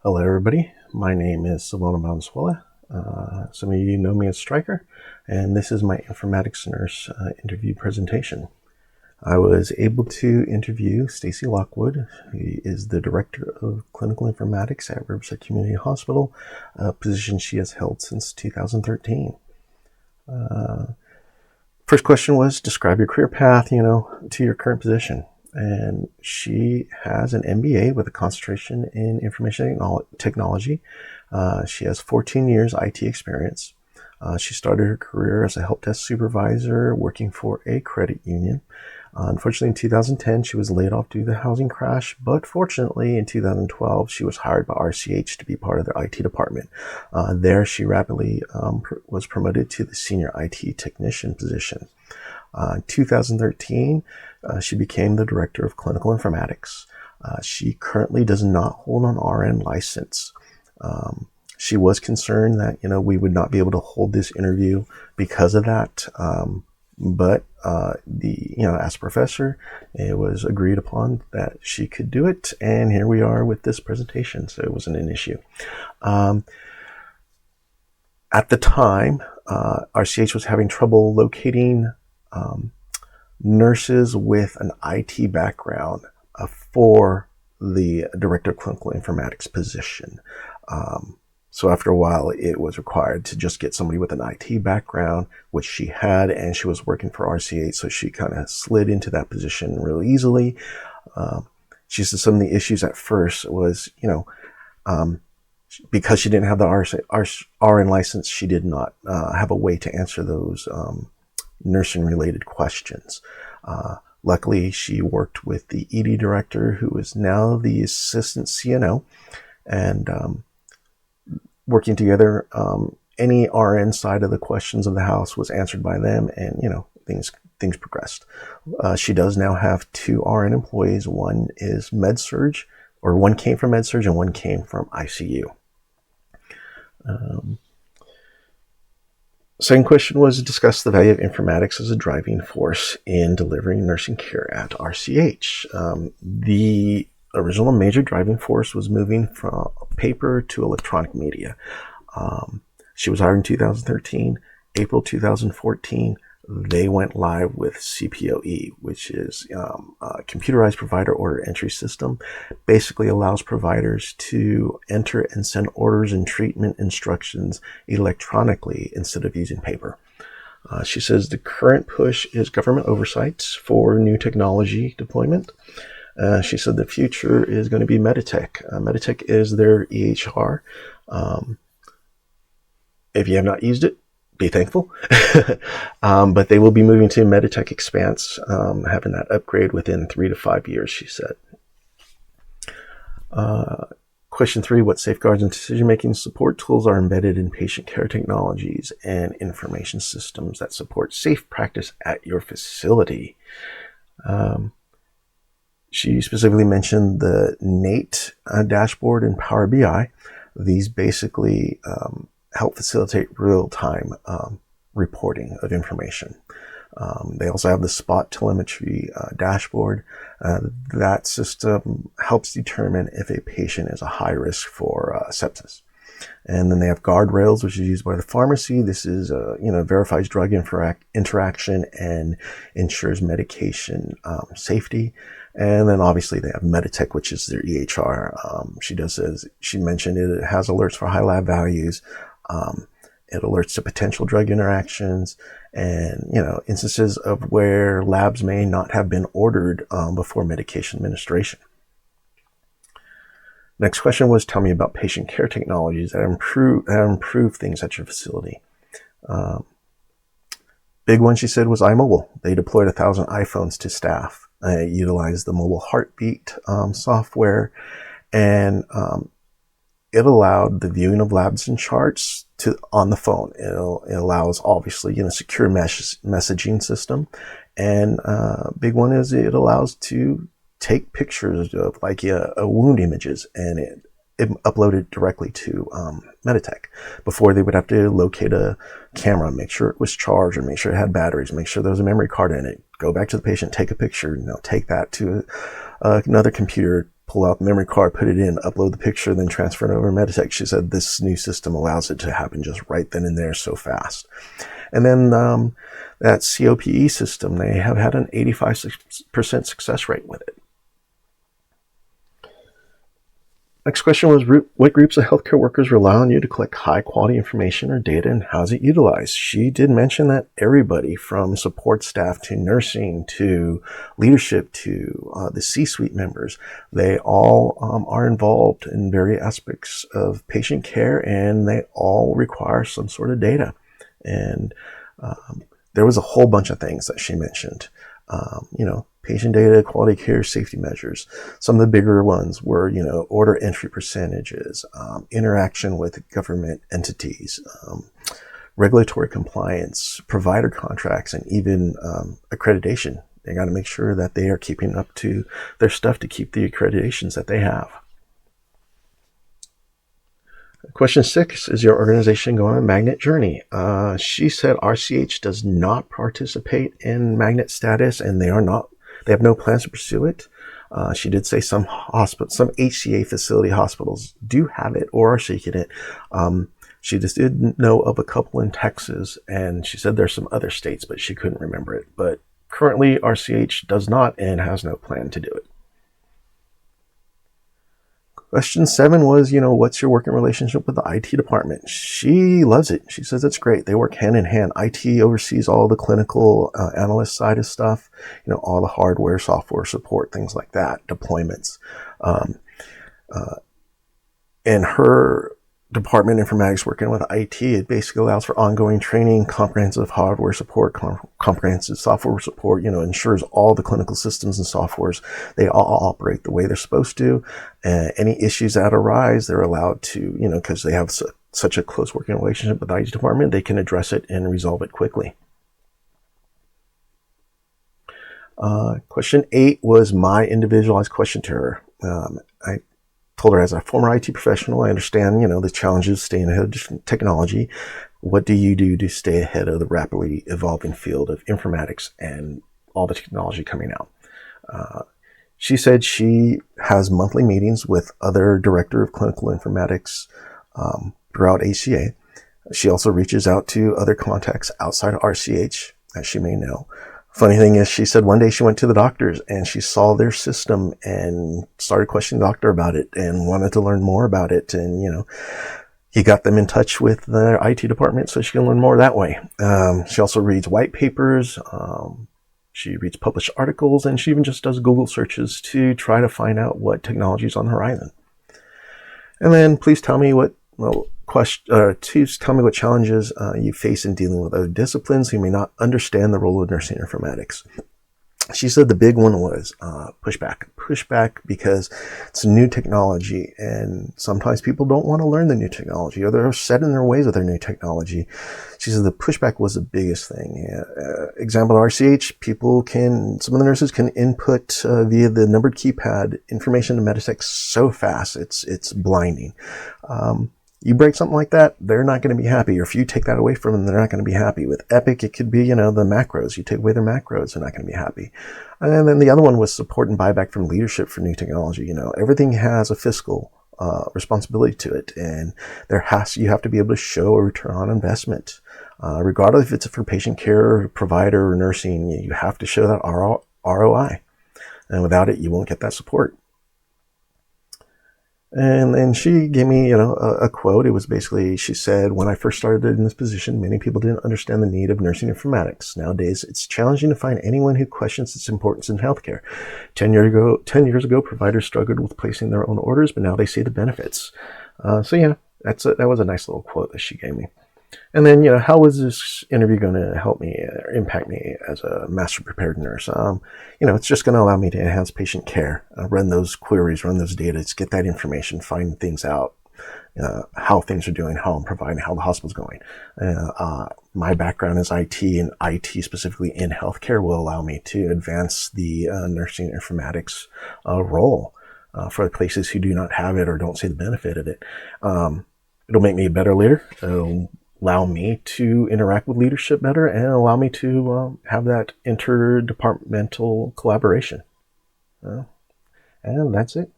Hello, everybody. My name is Sylvano Valenzuela. Some of you know me as Stryker, and this is my informatics nurse interview presentation. I was able to interview Stacy Lockwood, who is the Director of Clinical Informatics at Riverside Community Hospital, a position she has held since 2013. First question was, describe your career path, to your current position. And she has an MBA with a concentration in information technology. She has 14 years IT experience. She started her career as a help desk supervisor working for a credit union. Unfortunately, in 2010, she was laid off due to the housing crash, but fortunately, in 2012, she was hired by RCH to be part of their IT department. There, she rapidly was promoted to the senior IT technician position. In 2013, she became the Director of Clinical Informatics. She currently does not hold an RN license. She was concerned that, we would not be able to hold this interview because of that. But as a professor, it was agreed upon that she could do it. And here we are with this presentation. So it wasn't an issue. At the time, RCH was having trouble locating nurses with an IT background for the Director of Clinical Informatics position. So after a while, it was required to just get somebody with an IT background, which she had, and she was working for RCH, so she kind of slid into that position really easily. She said some of the issues at first was, because she didn't have the RN license, she did not have a way to answer those nursing-related questions. Luckily, she worked with the ED director, who is now the assistant CNO, and working together, any RN side of the questions of the house was answered by them, and things progressed. She does now have 2 RN employees. One is med-surg, or one came from med-surg and one came from ICU. Second question was, discuss the value of informatics as a driving force in delivering nursing care at RCH. The original major driving force was moving from paper to electronic media. She was hired in 2013. April 2014, they went live with CPOE, which is a computerized provider order entry system. Basically allows providers to enter and send orders and treatment instructions electronically instead of using paper. She says the current push is government oversight for new technology deployment. She said the future is going to be Meditech. Meditech is their EHR. If you have not used it, be thankful. But they will be moving to Meditech Expanse, having that upgrade within 3 to 5 years, she said. Question 3, what safeguards and decision-making support tools are embedded in patient care technologies and information systems that support safe practice at your facility? She specifically mentioned the NATE dashboard and Power BI. These basically help facilitate real-time reporting of information. They also have the spot telemetry dashboard. That system helps determine if a patient is a high risk for sepsis. And then they have guardrails, which is used by the pharmacy. This is, verifies drug interaction and ensures medication safety. And then obviously they have Meditech, which is their EHR. She mentioned it has alerts for high lab values. It alerts to potential drug interactions and, instances of where labs may not have been ordered before medication administration. Next question was, tell me about patient care technologies that improve things at your facility. Big one, she said, was iMobile. They deployed 1,000 iPhones to staff. Utilized the mobile heartbeat software, and it allowed the viewing of labs and charts on the phone. It allows, obviously, secure messaging system. And big one is it allows to take pictures of like a wound images, and it uploaded directly to Meditech. Before, they would have to locate a camera, make sure it was charged, or make sure it had batteries, make sure there was a memory card in it, go back to the patient, take a picture, take that to another computer, pull out the memory card, put it in, upload the picture, then transfer it over to Meditech. She said this new system allows it to happen just right then and there so fast. And then that COPE system, they have had an 85% success rate with it. Next question was, what groups of healthcare workers rely on you to collect high-quality information or data, and how's it utilized? She did mention that everybody from support staff to nursing to leadership to the C-suite members, they all are involved in various aspects of patient care, and they all require some sort of data. And there was a whole bunch of things that she mentioned. Patient data, quality care, safety measures. Some of the bigger ones were, order entry percentages, interaction with government entities, regulatory compliance, provider contracts, and even accreditation. They got to make sure that they are keeping up to their stuff to keep the accreditations that they have. Question 6, is your organization going on a magnet journey? She said RCH does not participate in magnet status, and they have no plans to pursue it. She did say some HCA facility hospitals do have it or are seeking it. She just didn't know of a couple in Texas, and she said there's some other states, but she couldn't remember it. But currently RCH does not and has no plan to do it. Question 7 was, what's your working relationship with the IT department? She loves it. She says it's great. They work hand in hand. IT oversees all the clinical analyst side of stuff, all the hardware, software support, things like that, deployments. And her department, Informatics, working with IT, it basically allows for ongoing training, comprehensive hardware support, comprehensive software support, ensures all the clinical systems and softwares, they all operate the way they're supposed to. Any issues that arise, they're allowed to, because they have such a close working relationship with the IT department, they can address it and resolve it quickly. Question 8 was my individualized question to her. I told her, as a former IT professional, I understand, the challenges of staying ahead of technology. What do you do to stay ahead of the rapidly evolving field of informatics and all the technology coming out? She said she has monthly meetings with other director of clinical informatics throughout ACA. She also reaches out to other contacts outside of RCH, as she may know. Funny thing is, she said one day she went to the doctors and she saw their system and started questioning the doctor about it and wanted to learn more about it. And, he got them in touch with the IT department so she can learn more that way. She also reads white papers. She reads published articles, and she even just does Google searches to try to find out what technology is on the horizon. And then please tell me what challenges you face in dealing with other disciplines who may not understand the role of nursing informatics. She said the big one was pushback because it's new technology, and sometimes people don't want to learn the new technology, or they're set in their ways with their new technology. She said the pushback was the biggest thing. Example, RCH, some of the nurses can input via the numbered keypad information to Meditech so fast, it's blinding. You break something like that, they're not going to be happy. Or if you take that away from them, they're not going to be happy. With Epic, it could be, the macros. You take away their macros, they're not going to be happy. And then the other one was support and buyback from leadership for new technology. Everything has a fiscal responsibility to it, and you have to be able to show a return on investment. Regardless if it's for patient care, provider, or nursing, you have to show that ROI. And without it, you won't get that support. And then she gave me, a quote. It was basically, she said, when I first started in this position, many people didn't understand the need of nursing informatics. Nowadays, it's challenging to find anyone who questions its importance in healthcare. 10 years ago, providers struggled with placing their own orders, but now they see the benefits. That was a nice little quote that she gave me. And then, how was this interview going to help me or impact me as a master prepared nurse? It's just going to allow me to enhance patient care, run those queries, run those data, get that information, find things out, how things are doing, how I'm providing, how the hospital's going. My background is IT, and IT specifically in healthcare will allow me to advance the nursing informatics role for the places who do not have it or don't see the benefit of it. It'll make me a better leader. It'll allow me to interact with leadership better, and allow me to have that interdepartmental collaboration. And that's it.